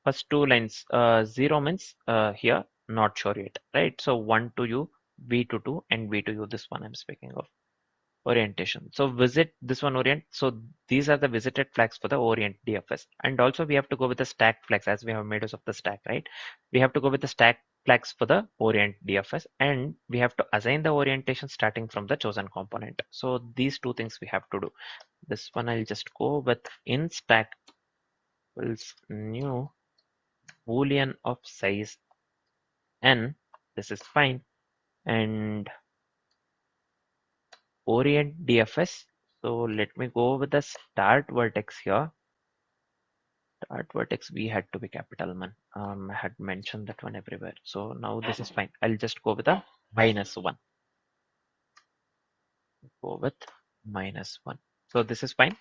first two lines, 0 means here not sure yet, right? So 1 to you, v to 2 and v to you, this one I'm speaking of orientation. So visit this one orient. So these are the visited flags for the orient DFS. And also we have to go with the stack flags as we have made use of the stack, right? We have to go with the stack flags for the orient DFS and we have to assign the orientation starting from the chosen component. So these two things we have to do. This one I'll just go with in stack equals new Boolean of size n. This is fine. And orient DFS. So let me go with the start vertex here. Start vertex we had to be capital man. I had mentioned that one everywhere. So now this is fine. I'll just go with a -1. Go with -1. So this is fine.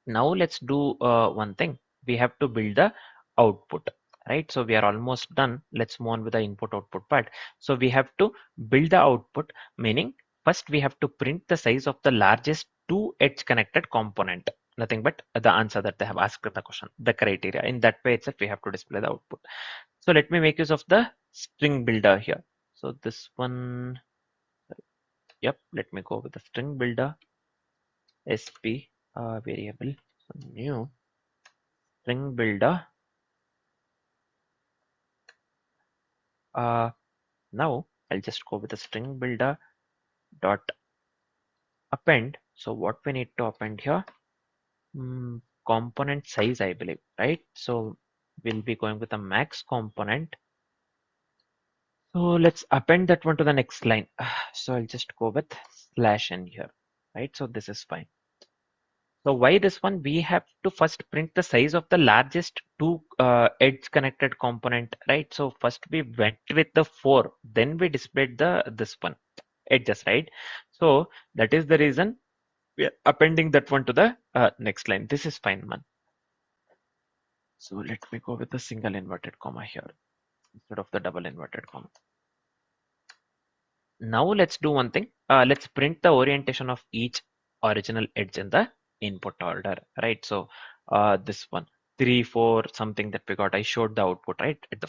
Now let's do one thing. We have to build the output, right? So we are almost done. Let's move on with the input output part. So we have to build the output, meaning first we have to print the size of the largest two edge connected component. Nothing but the answer that they have asked the question, the criteria. In that way itself, we have to display the output. So let me make use of the string builder here. So this one, yep, let me go with the string builder, sp variable, so new string builder. Now I'll just go with the string builder dot append. So what we need to append here, component size, I believe, right? So we'll be going with a max component. So let's append that one to the next line. So I'll just go with slash n here, right? So this is fine. So why this one? We have to first print the size of the largest two edge connected component, right? So first we went with the 4, then we displayed the this one edges, right? So that is the reason we are appending that one to the next line. This is fine, man. So let me go with the single inverted comma here instead of the double inverted comma. Now let's do one thing. Let's print the orientation of each original edge in the input order, right? So this one, 3, 4, something that we got. I showed the output, right, at the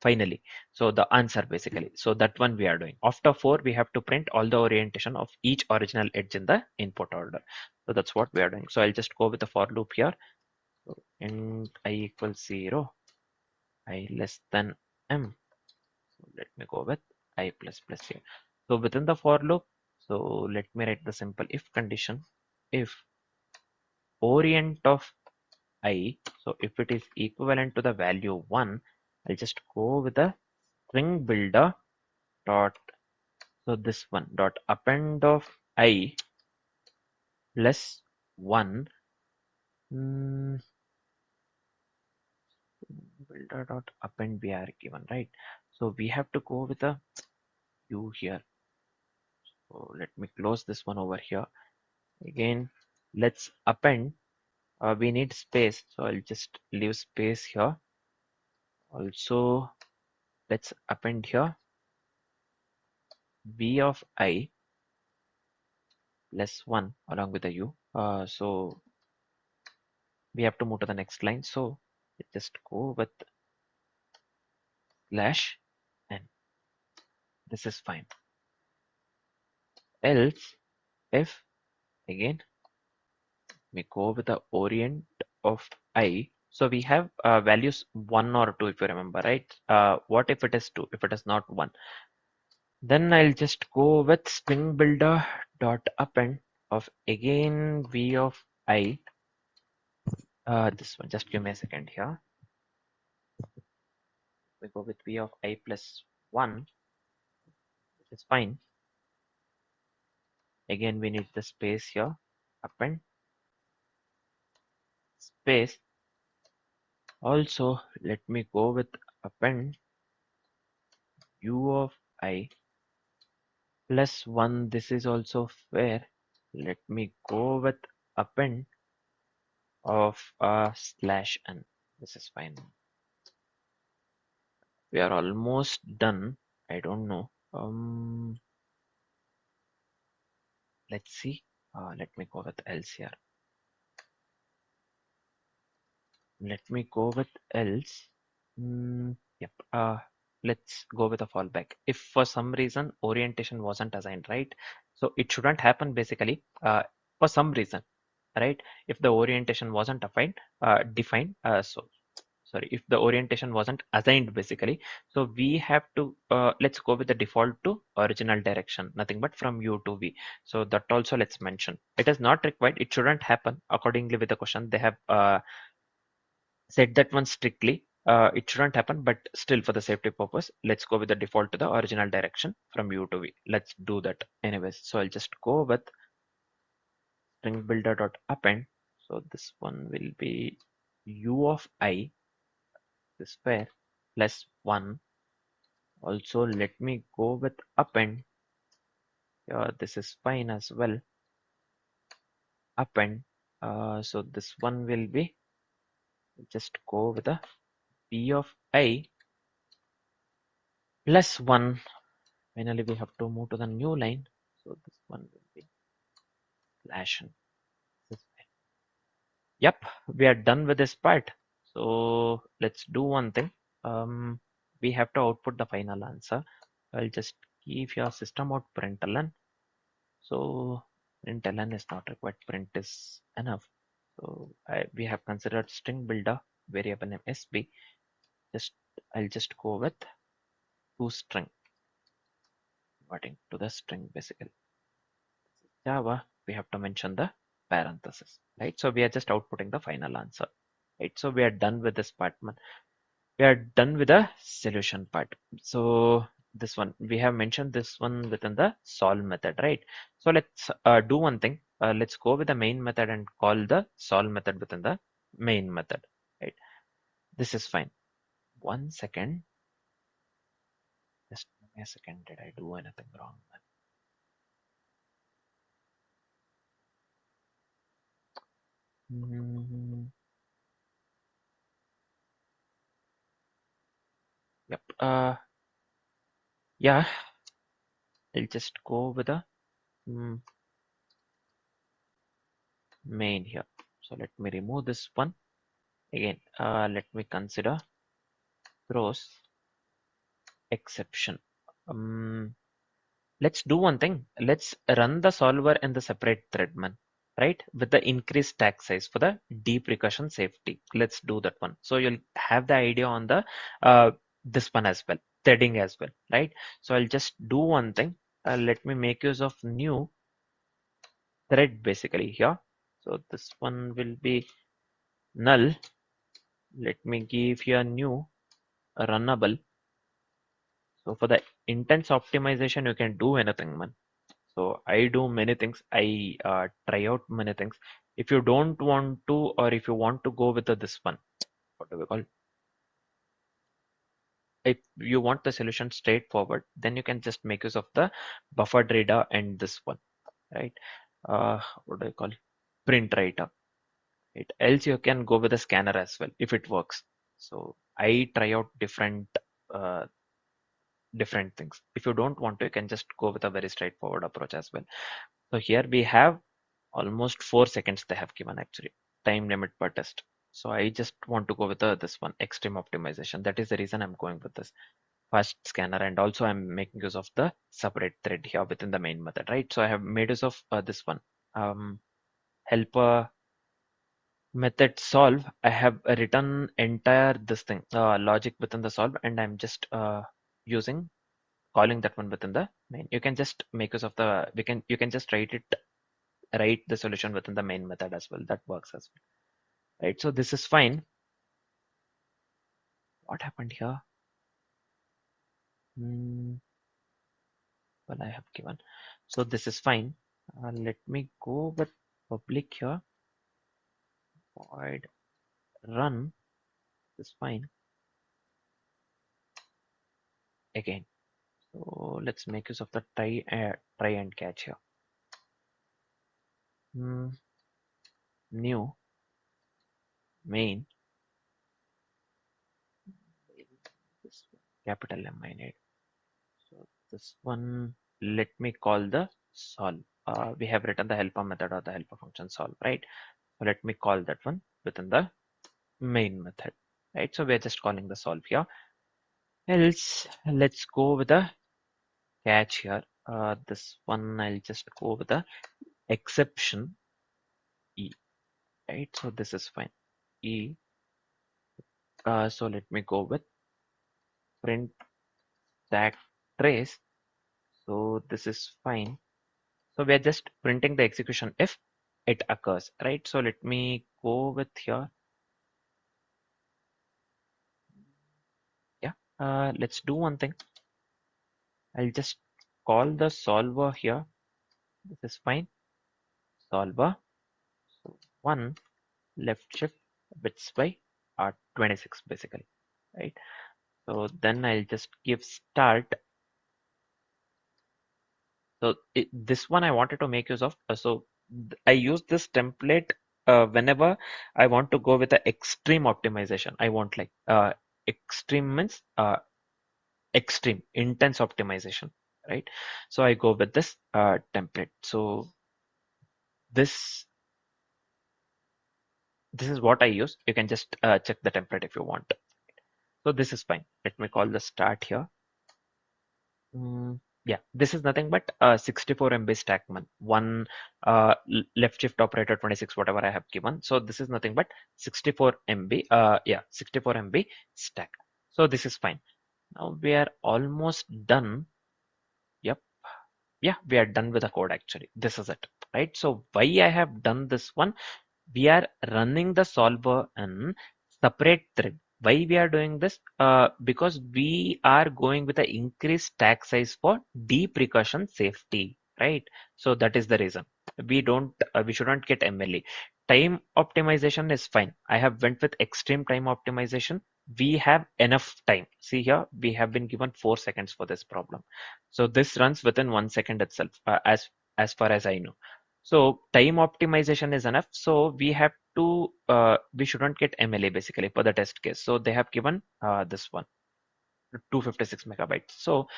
finally. So the answer basically. So that one we are doing. After 4, we have to print all the orientation of each original edge in the input order. So that's what we are doing. So I'll just go with the for loop here. So int I equals 0, I less than m. So let me go with I plus plus here. So within the for loop, so let me write the simple if condition. If orient of I, so if it is equivalent to the value 1, I'll just go with the string builder dot, so this one dot append of I plus 1, mm, builder dot append we are given, right? So we have to go with a u here. So let me close this one over here. Again, let's append. We need space, so I'll just leave space here. Also, let's append here v of I plus 1 along with the u. So we have to move to the next line. So just go with slash n. This is fine. Else, if again we go with the orient of I. So we have values 1 or 2 if you remember, right? What if it is 2? If it is not 1? Then I'll just go with string builder dot append of again v of I. This one, just give me a second here. We go with v of I plus 1, which is fine. Again, we need the space here. Append space. Also, let me go with append u of I plus 1. This is also fair. Let me go with append of slash n. This is fine. We are almost done. I don't know. Let's see. Let me go with else here. Let me go with else. Yep. Let's go with a fallback. If for some reason orientation wasn't assigned, right? So it shouldn't happen basically. For some reason, right? If the orientation wasn't defined, so sorry, if the orientation wasn't assigned basically, so we have to let's go with the default to original direction, nothing but from u to v. So that also let's mention. It is not required, it shouldn't happen accordingly with the question. They have said that one strictly. It shouldn't happen, but still for the safety purpose, let's go with the default to the original direction from u to v. Let's do that anyways. So I'll just go with string builder dot append. So this one will be u of I, this pair, plus 1. Also, let me go with append. This is fine as well. Append. So this one will be, just go with a p of I plus 1. Finally, we have to move to the new line. So this one will be slash n. Yep, we are done with this part. So let's do one thing. We have to output the final answer. I'll just give your system out println. So println is not required. Print is enough. So we have considered string builder variable name sb. I'll just go with toString, converting to the string basically. Java, we have to mention the parenthesis, right? So we are just outputting the final answer, right? So we are done with this part. We are done with the solution part. So this one, we have mentioned this one within the solve method, right? So let's do one thing. Let's go with the main method and call the solve method within the main method, right? This is fine. 1 second. Just give me a second. Did I do anything wrong? Mm, yep. Yeah. I'll just go with the mm, main here. So let me remove this one again. Let me consider throws exception. Um, let's do one thing. Let's run the solver in the separate thread, man. Right? With the increased stack size for the deprecation safety. Let's do that one. So you'll have the idea on the this one as well, threading as well, right? So I'll just do one thing. Let me make use of new thread basically here. So this one will be null. Let me give here new runnable. So for the intense optimization, you can do anything, man. So I do many things. I try out many things. If you don't want to, or if you want to go with this one, what do we call? If you want the solution straightforward, then you can just make use of the buffered reader and this one, right? What do I call? Print writer. Right? Else you can go with a scanner as well if it works. So I try out uh, different things. If you don't want to, you can just go with a very straightforward approach as well. So here we have almost 4 seconds they have given actually time limit per test. So I just want to go with this one extreme optimization. That is the reason I'm going with this fast scanner, and also I'm making use of the separate thread here within the main method, right? So I have made use of this one helper method solve. I have written entire this thing logic within the solve, and I'm just using calling that one within the main. You can just make use of the you can just write the solution within the main method as well. That works as well, right? So this is fine. What happened here? Hmm, well, I have given. So this is fine. Let me go with public here. Void run is fine again. So let's make use of the try and catch here. New main this capital M I need. So this one, let me call the solve. We have written the helper method or the helper function solve, right? So let me call that one within the main method, right? So we're just calling the solve here. Else, let's go with the catch here. This one, I'll just go with the exception E, right? So this is fine. E. So let me go with print stack trace. So this is fine. So we are just printing the execution if it occurs, right? So let me go with here. Yeah, let's do one thing. I'll just call the solver here. This is fine. Solver. So one left shift bits by 26 basically, right? So then I'll just give start. So this one I wanted to make use of. I use this template whenever I want to go with the extreme optimization. I want like extreme means extreme intense optimization, right? So I go with this template. So this this is what I use. You can just check the template if you want. So this is fine. Let me call the start here. Yeah, this is nothing but 64 MB stack man. One left shift operator 26, whatever I have given. So this is nothing but 64 MB. Yeah, 64 MB stack. So this is fine. Now we are almost done. Yep. Yeah, we are done with the code actually. This is it, right? So why I have done this one? We are running the solver in separate thread. Why we are doing this? Because we are going with the increased stack size for deprecation safety, right? So that is the reason. We shouldn't get MLE. Time optimization is fine. I have went with extreme time optimization. We have enough time. See here, we have been given 4 seconds for this problem. So this runs within 1 second itself, as far as I know. So time optimization is enough. So we shouldn't get MLA basically for the test case. So they have given this one 256 megabytes. So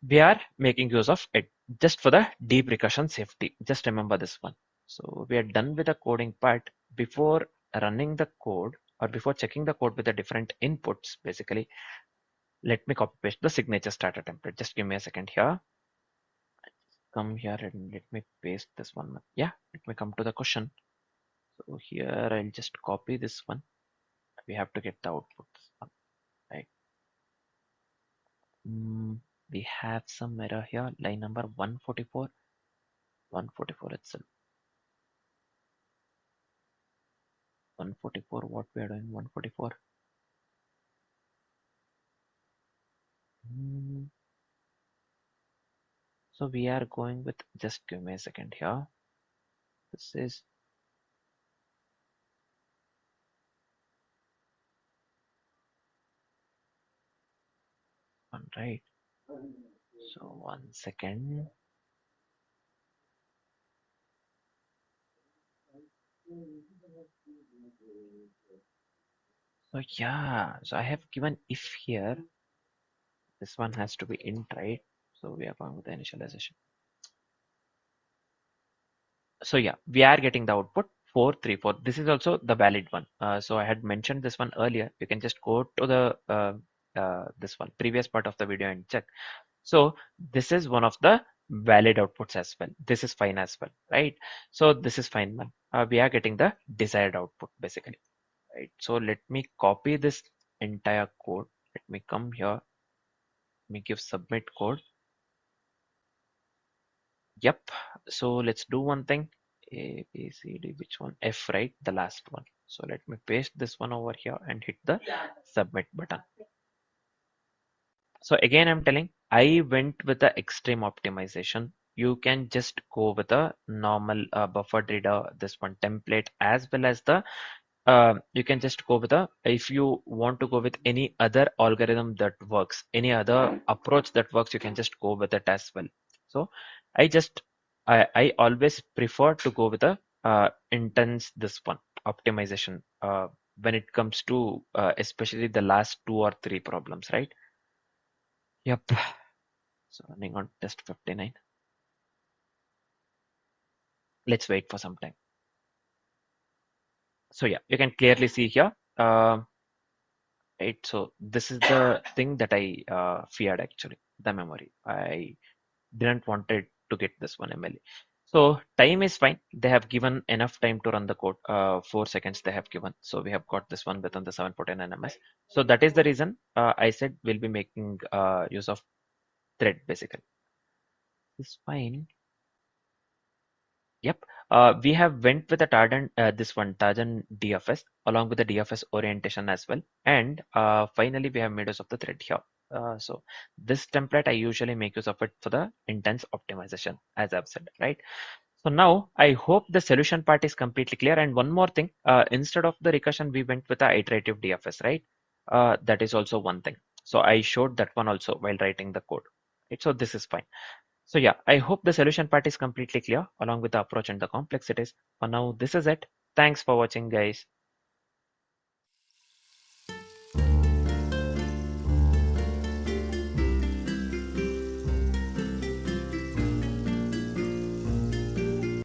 we are making use of it just for the deprecation safety. Just remember this one. So we are done with the coding part. Before running the code or before checking the code with the different inputs, basically, let me copy paste the signature starter template. Just give me a second here. Come here and let me paste this one. Yeah, let me come to the question. So here I'll just copy this one. We have to get the output. Right. We have some error here. Line number 144. 144 itself. 144. What we are doing? 144. So we are going with. Just give me a second here. This is one, right? So 1 second. So yeah, so I have given if here. This one has to be int, right? So we are going with the initialization. So yeah, we are getting the output 434. This is also the valid one. So I had mentioned this one earlier. You can just go to the this one previous part of the video and check. So this is one of the valid outputs as well. This is fine as well, right? So this is fine one. We are getting the desired output basically, right? So let me copy this entire code. Let me come here. Let me give submit code. Yep. So let's do one thing. A, B, C, D, which one? F, right? The last one. So let me paste this one over here and hit the submit button. So again, I'm telling, I went with the extreme optimization. You can just go with a normal buffered reader, this one template, as well as the you can just go with a, if you want to go with any other algorithm that works, any other approach that works, you can just go with it as well. So I just, I always prefer to go with a intense this one optimization when it comes to especially the last two or three problems, right? Yep. So running on test 59. Let's wait for some time. So yeah, you can clearly see here. Right, so this is the thing that I feared actually, the memory. I didn't wanted to get this one MLA. So time is fine. They have given enough time to run the code. 4 seconds they have given. So we have got this one within the 749 ms. So that is the reason I said we'll be making use of thread basically. It's fine. Yep. We have went with the Tardan, this one, Tardan DFS, along with the DFS orientation as well. And finally, we have made use of the thread here. So this template, I usually make use of it for the intense optimization, as I've said, right? So now I hope the solution part is completely clear. And one more thing, instead of the recursion, we went with the iterative DFS, right? That is also one thing. So I showed that one also while writing the code. Right? So this is fine. So yeah, I hope the solution part is completely clear along with the approach and the complexities. For now, this is it. Thanks for watching, guys.